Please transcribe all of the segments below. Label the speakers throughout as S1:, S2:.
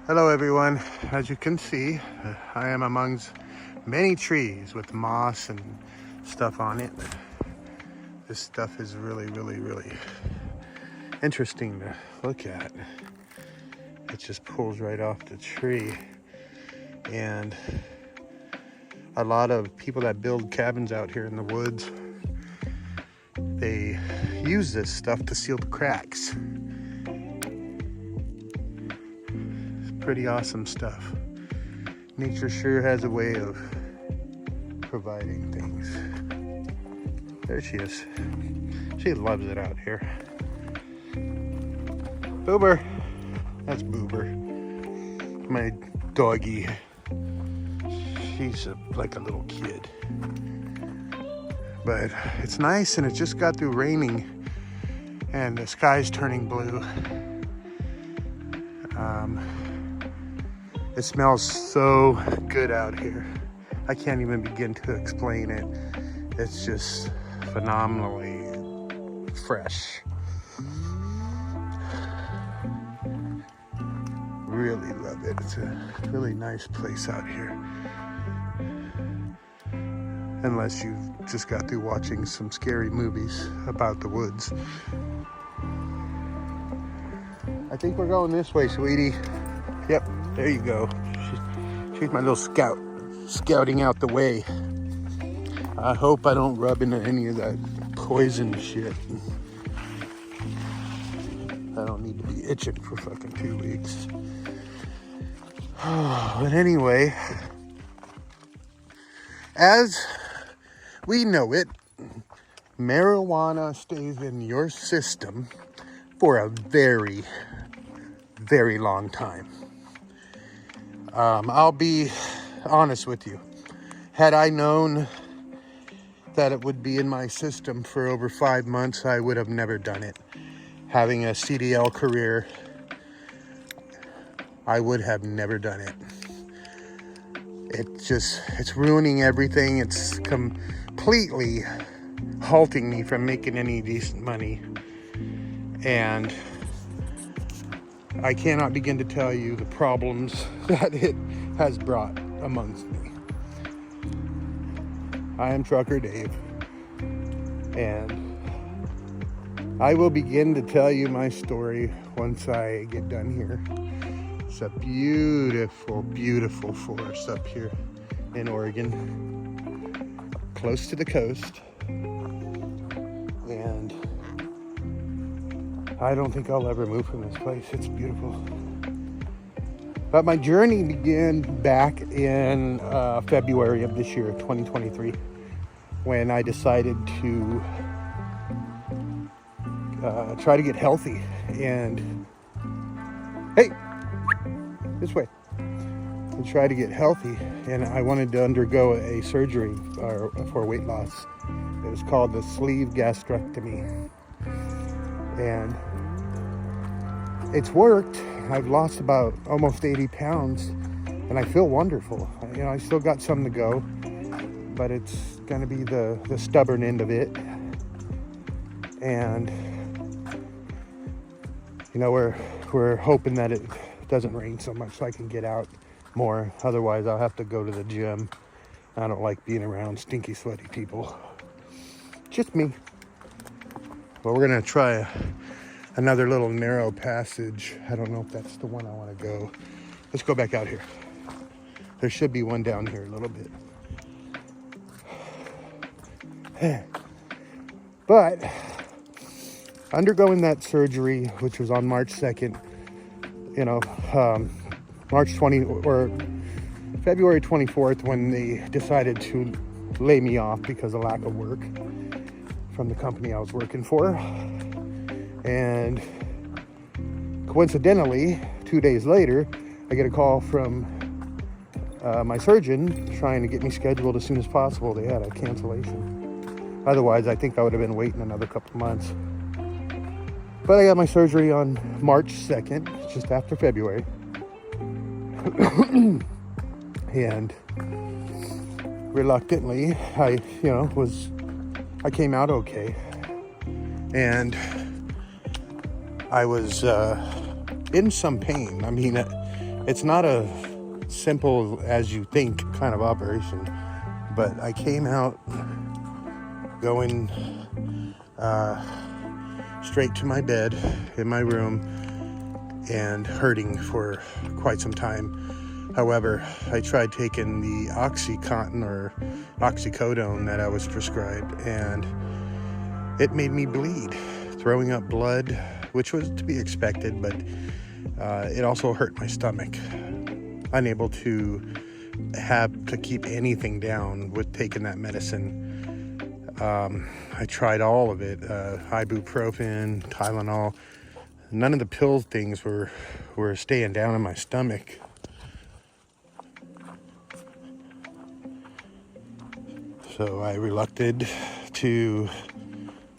S1: Hello everyone. As you can see, I am amongst many trees with moss and stuff on it. This stuff is really interesting to look at. It just pulls right off the tree. And a lot of people that build cabins out here in the woods, they use this stuff to seal the cracks. Pretty awesome stuff. Nature sure has a way of providing things. There she is. She loves it out here. Boober. That's Boober. My doggy. She's like a little kid. But it's nice, and it just got through raining and the sky's turning blue. It smells so good out here. I can't even begin to explain it. It's just phenomenally fresh. Really love it. It's a really nice place out here. Unless you've just got through watching some scary movies about the woods. I think we're going this way, sweetie. Yep, there you go. She's my little scout, scouting out the way. I hope I don't rub into any of that poison shit. I don't need to be itching for fucking 2 weeks. But anyway, as we know it, marijuana stays in your system for a very long time. I'll be honest with you. Had I known that it would be in my system for over 5 months, I would have never done it. Having a CDL career, I would have never done it. It's ruining everything. It's completely halting me from making any decent money. And I cannot begin to tell you the problems that it has brought amongst me. I am Trucker Dave, and I will begin to tell you my story once I get done here. It's a beautiful forest up here in Oregon, close to the coast, and I don't think I'll ever move from this place. It's beautiful. But my journey began back in February of this year, 2023, when I decided to try to get healthy. And hey, this way. I try to get healthy, and I wanted to undergo a surgery for weight loss. It was called the sleeve gastrectomy. And it's worked. I've lost about almost 80 pounds, and I feel wonderful. You know, I still got some to go, but it's going to be the stubborn end of it. And you know, we're hoping that it doesn't rain so much so I can get out more. Otherwise, I'll have to go to the gym. I don't like being around stinky, sweaty people. Just me. But we're gonna try another little narrow passage. I don't know if that's the one I want to go. Let's go back out here. There should be one down here a little bit. But undergoing that surgery, which was on March 2nd, March 20 or February 24th, when they decided to lay me off because of lack of work from the company I was working for. And coincidentally, 2 days later, I get a call from my surgeon trying to get me scheduled as soon as possible. They had a cancellation. Otherwise, I think I would have been waiting another couple months. But I got my surgery on March 2nd, just after February. And reluctantly, I came out okay. And I was in some pain. I mean, It's not a simple as you think kind of operation, but I came out going straight to my bed in my room and hurting for quite some time. However, I tried taking the Oxycontin or oxycodone that I was prescribed, and it made me bleed, throwing up blood, which was to be expected, but it also hurt my stomach. Unable to keep anything down with taking that medicine. I tried all of it, ibuprofen, Tylenol. None of the pill things were staying down in my stomach. So I relucted to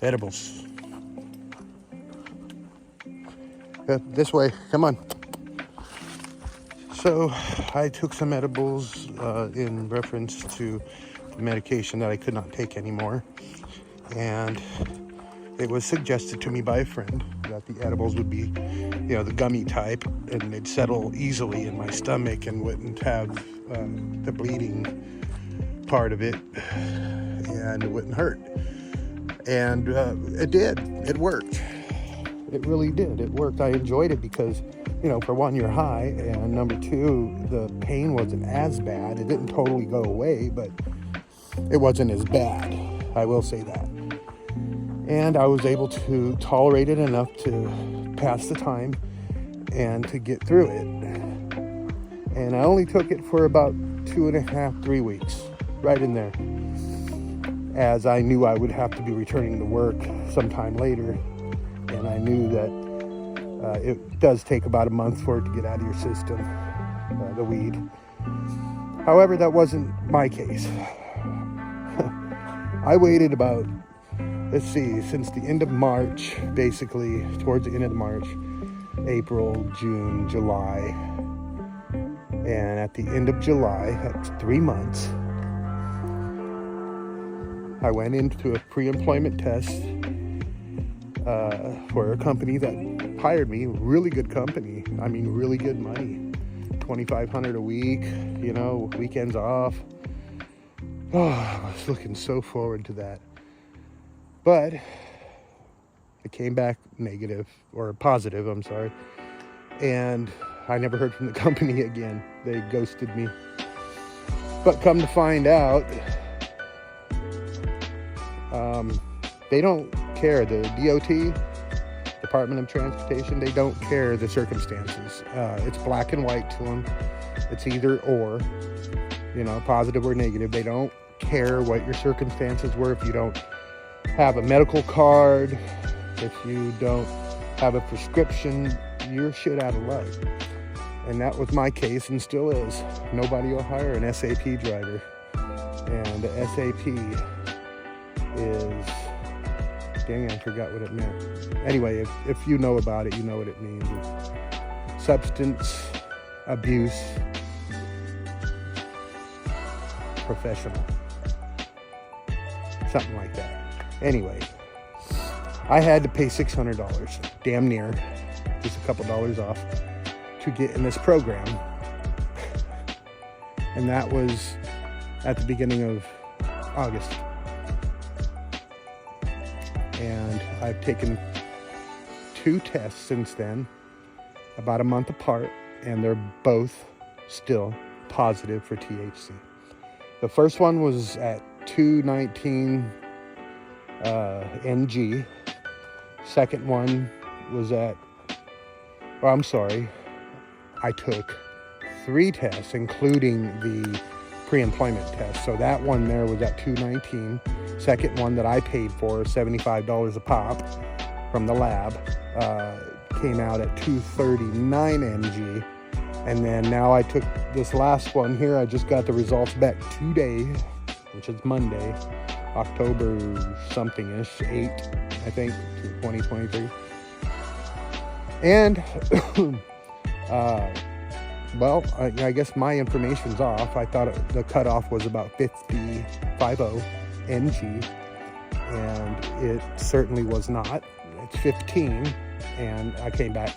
S1: edibles. This way, come on. So I took some edibles in reference to the medication that I could not take anymore. And it was suggested to me by a friend that the edibles would be, the gummy type, and they'd settle easily in my stomach and wouldn't have the bleeding part of it, and it wouldn't hurt. And it did. It worked. It really did. It worked. I enjoyed it because, for one, you're high, and number two, the pain wasn't as bad. It didn't totally go away, but it wasn't as bad. I will say that. And I was able to tolerate it enough to pass the time and to get through it. And I only took it for about 2.5, 3 weeks, right in there, as I knew I would have to be returning to work sometime later. And I knew that it does take about a month for it to get out of your system, the weed. However, that wasn't my case. I waited about, since the end of March, basically, towards the end of March, April, June, July. And at the end of July, that's 3 months, I went into a pre-employment test for a company that hired me. Really good company. I mean, really good money. $2,500 a week, weekends off. Oh, I was looking so forward to that. But it came back negative, or positive, I'm sorry. And I never heard from the company again. They ghosted me. But come to find out, they don't care. The DOT, Department of Transportation, they don't care the circumstances. It's black and white to them. It's either or, positive or negative. They don't care what your circumstances were. If you don't have a medical card, if you don't have a prescription, you're shit out of luck. And that was my case, and still is. Nobody will hire an SAP driver. And the SAP is, dang, I forgot what it meant. Anyway, if you know about it, you know what it means. It's substance abuse professional. Something like that. Anyway, I had to pay $600, damn near, just a couple dollars off, to get in this program. And that was at the beginning of August. And I've taken 2 tests since then, about a month apart, and they're both still positive for THC. The first one was at 219 mg. Second one was at, I took 3 tests, including the pre-employment test. So that one there was at 219. Second one that I paid for, $75 a pop from the lab, came out at 239 mg. And then now I took this last one here. I just got the results back today, which is Monday, October something-ish, 8, I think, 2023. And, I guess my information's off. I thought the cutoff was about 50 mg, and it certainly was not. It's 15, and I came back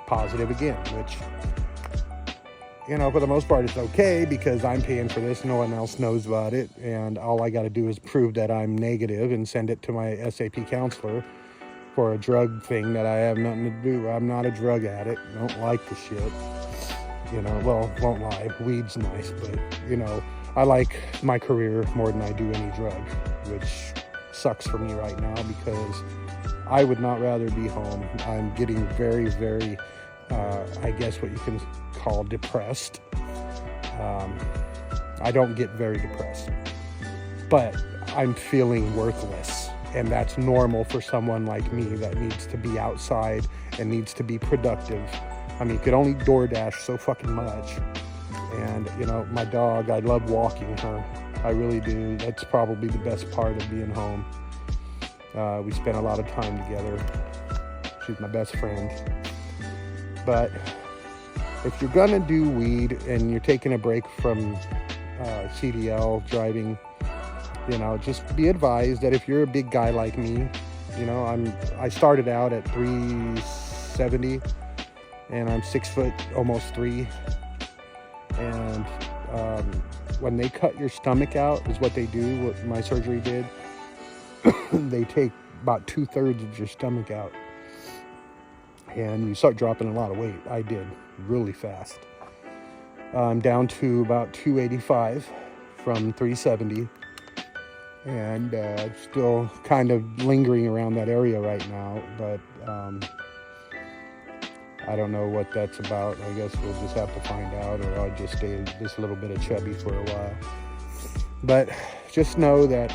S1: positive again, which for the most part, it's okay because I'm paying for this. No one else knows about it. And all I got to do is prove that I'm negative and send it to my SAP counselor for a drug thing that I have nothing to do. I'm not a drug addict. Don't like the shit. Well, won't lie. Weed's nice, but, I like my career more than I do any drug, which sucks for me right now because I would not rather be home. I'm getting very, very, I guess what you can call depressed. I don't get very depressed, but I'm feeling worthless. And that's normal for someone like me that needs to be outside and needs to be productive. I mean, you could only DoorDash so fucking much. And, my dog, I love walking her. I really do. That's probably the best part of being home. We spend a lot of time together. She's my best friend. But if you're going to do weed and you're taking a break from CDL driving, just be advised that if you're a big guy like me, I started out at 370 and I'm 6 foot, almost 3. And when they cut your stomach out is what they do, what my surgery did. They take about 2/3 of your stomach out and you start dropping a lot of weight. I did really fast. I'm down to about 285 from 370 and still kind of lingering around that area right now, but I don't know what that's about. I guess we'll just have to find out, or I'll just stay just a little bit of chubby for a while. But just know that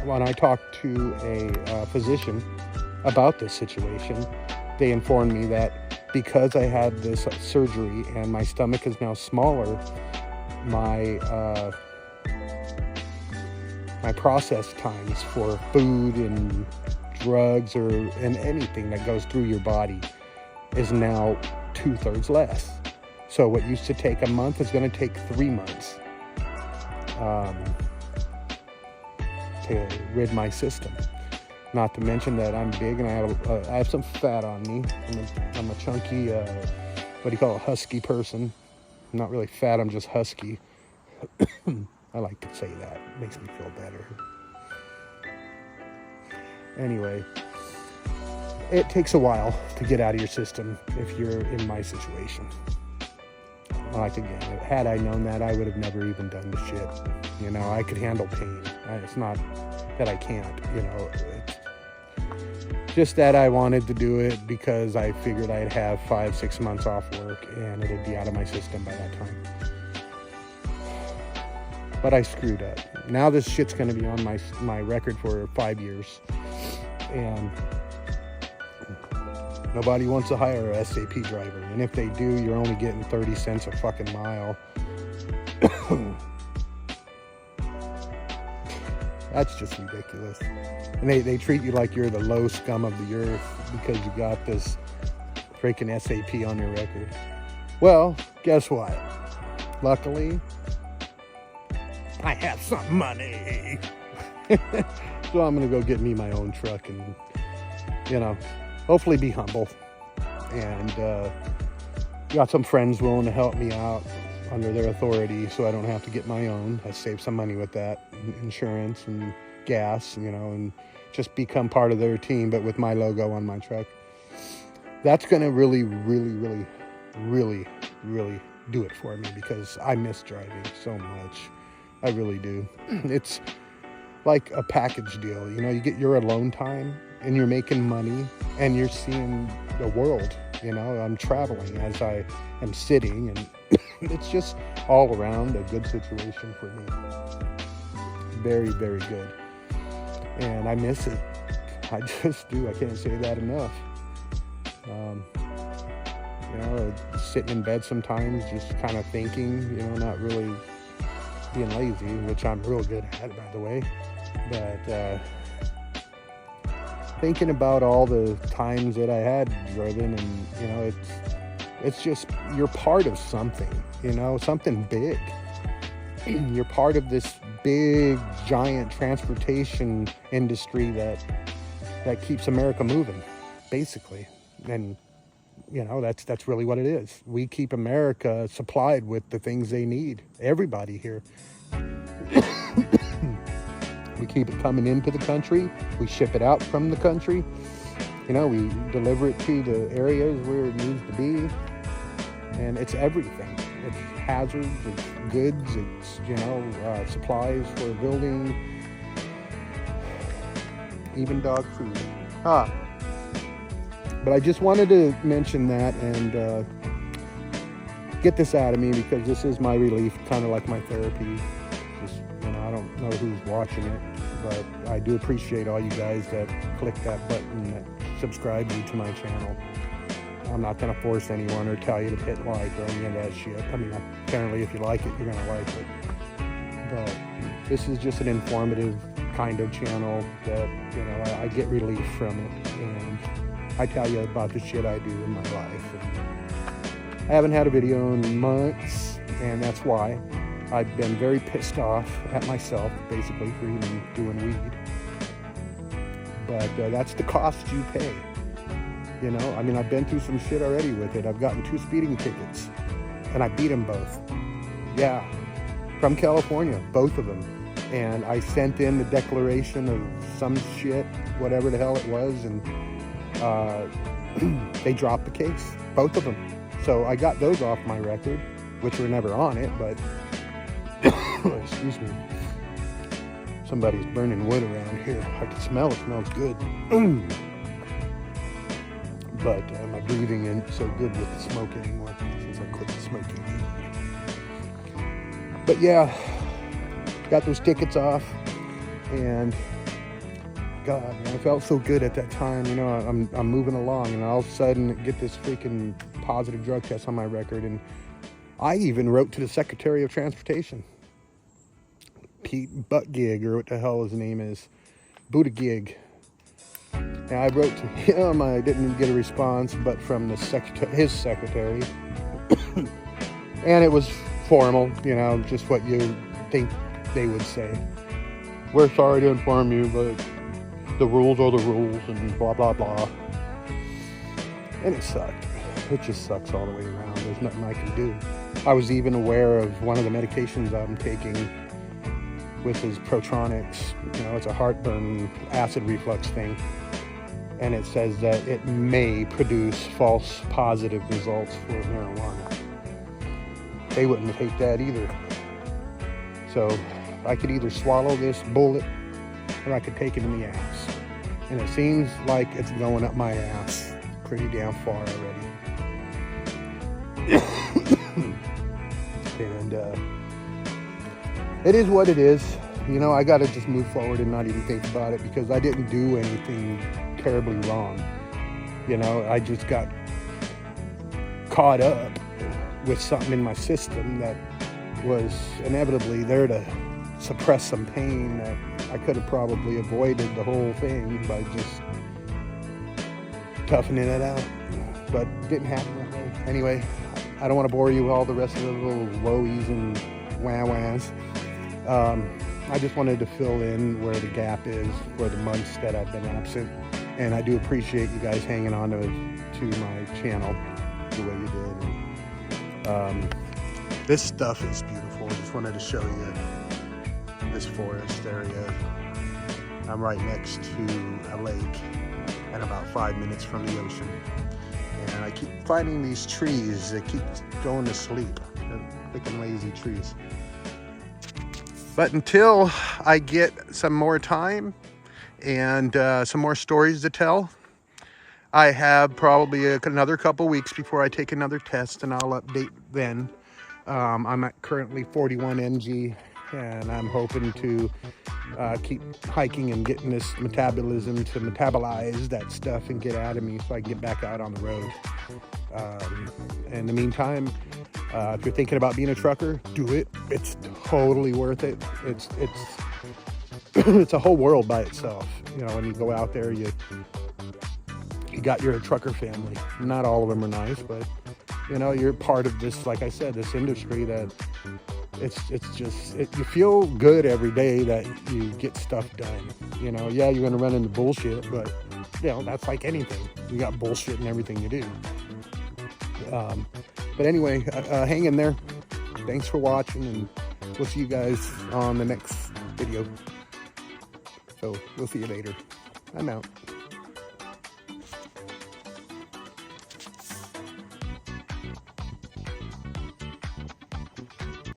S1: when I talked to a physician about this situation, they informed me that because I had this surgery and my stomach is now smaller, my process times for food and drugs and anything that goes through your body is now 2/3 less. So what used to take a month is going to take 3 months to rid my system. Not to mention that I'm big and I have some fat on me. I'm a chunky, husky person. I'm not really fat, I'm just husky. I like to say that. It makes me feel better. Anyway, it takes a while to get out of your system if you're in my situation. Like again, had I known that, I would have never even done the shit. I could handle pain. It's not that I can't, it's just that I wanted to do it because I figured I'd have 5-6 months off work and it'd be out of my system by that time. But I screwed up. Now this shit's going to be on my record for 5 years. And nobody wants to hire a SAP driver. And if they do, you're only getting 30 cents a fucking mile. That's just ridiculous. And they treat you like you're the low scum of the earth because you got this freaking SAP on your record. Well, guess what? Luckily, I have some money. So I'm going to go get me my own truck and, hopefully be humble. And got some friends willing to help me out under their authority so I don't have to get my own. I save some money with that, insurance and gas, and just become part of their team, but with my logo on my truck. That's going to really, really, really, really, really do it for me because I miss driving so much. I really do. It's like a package deal. You get your alone time and you're making money and you're seeing the world. I'm traveling as I am sitting, and it's just all around a good situation for me. Very, very good. And I miss it. I just do. I can't say that enough. Sitting in bed sometimes, just kind of thinking, not really being lazy, which I'm real good at, by the way. But thinking about all the times that I had driven, and it's just, you're part of something, something big. You're part of this big giant transportation industry that keeps America moving, basically. And You know, that's really what it is. We keep America supplied with the things they need. Everybody here. We keep it coming into the country. We ship it out from the country. You know, we deliver it to the areas where it needs to be. And it's everything. It's hazards, it's goods, it's, you know, supplies for building, even dog food. But I just wanted to mention that and get this out of me, because this is my relief, kind of like my therapy. Just, you know, I don't know who's watching it, but I do appreciate all you guys that click that button that subscribe you to my channel. I'm not going to force anyone or tell you to hit like or any of that shit. I mean, apparently if you like it, you're going to like it. But this is just an informative kind of channel that, you know, I get relief from it. And I tell you about the shit I do in my life. And I haven't had a video in months, and that's why. I've been very pissed off at myself, basically, for even doing weed. But that's the cost you pay. You know, I mean, I've been through some shit already with it. I've gotten 2 speeding tickets, and I beat them both. Yeah, from California, both of them. And I sent in the declaration of some shit, whatever the hell it was, and they dropped the case, both of them. So I got those off my record, which were never on it, but excuse me. Somebody's burning wood around here. I can smell it. It smells good. But my breathing isn't so good with the smoke anymore since I quit smoking. But yeah, got those tickets off, and God, man, I felt so good at that time. You know, I'm moving along, and all of a sudden get this freaking positive drug test on my record, and I even wrote to the Secretary of Transportation, Pete Buttigieg, or what the hell his name is, Buttigieg. And I wrote to him. I didn't get a response, but from the his secretary, and it was formal. You know, just what you think they would say. We're sorry to inform you, but the rules are the rules, and blah blah blah. And it sucked. It just sucks all the way around. There's nothing I can do. I was even aware of one of the medications I'm taking, which is Protronics. You know, it's a heartburn acid reflux thing. And it says that it may produce false positive results for marijuana. They wouldn't take that either. So I could either swallow this bullet, or I could take it in the ass. And it seems like it's going up my ass pretty damn far already. And it is what it is. You know, I got to just move forward and not even think about it, because I didn't do anything terribly wrong. You know, I just got caught up with something in my system that was inevitably there to suppress some pain that I could have probably avoided the whole thing by just toughening it out. But it didn't happen that way. Anyway, I don't want to bore you with all the rest of the little woes and wah-wahs. I just wanted to fill in where the gap is for the months that I've been absent. And I do appreciate you guys hanging on to my channel the way you did. This stuff is beautiful. I just wanted to show you this forest area. I'm right next to a lake and about 5 minutes from the ocean. And I keep finding these trees that keep going to sleep. They're freaking lazy trees. But until I get some more time and some more stories to tell, I have probably another couple weeks before I take another test, and I'll update then. I'm at currently 41 ng, and I'm hoping to keep hiking and getting this metabolism to metabolize that stuff and get out of me so I can get back out on the road. In the meantime, if you're thinking about being a trucker, do it. It's totally worth it. It's a whole world by itself. You know, when you go out there, you got your trucker family. Not all of them are nice, but you know, you're part of this, like I said, this industry that you feel good every day that you get stuff done. You know, yeah, you're going to run into bullshit, but you know, that's like anything. You got bullshit in everything you do. But anyway, hang in there. Thanks for watching, and we'll see you guys on the next video. So we'll see you later. I'm out.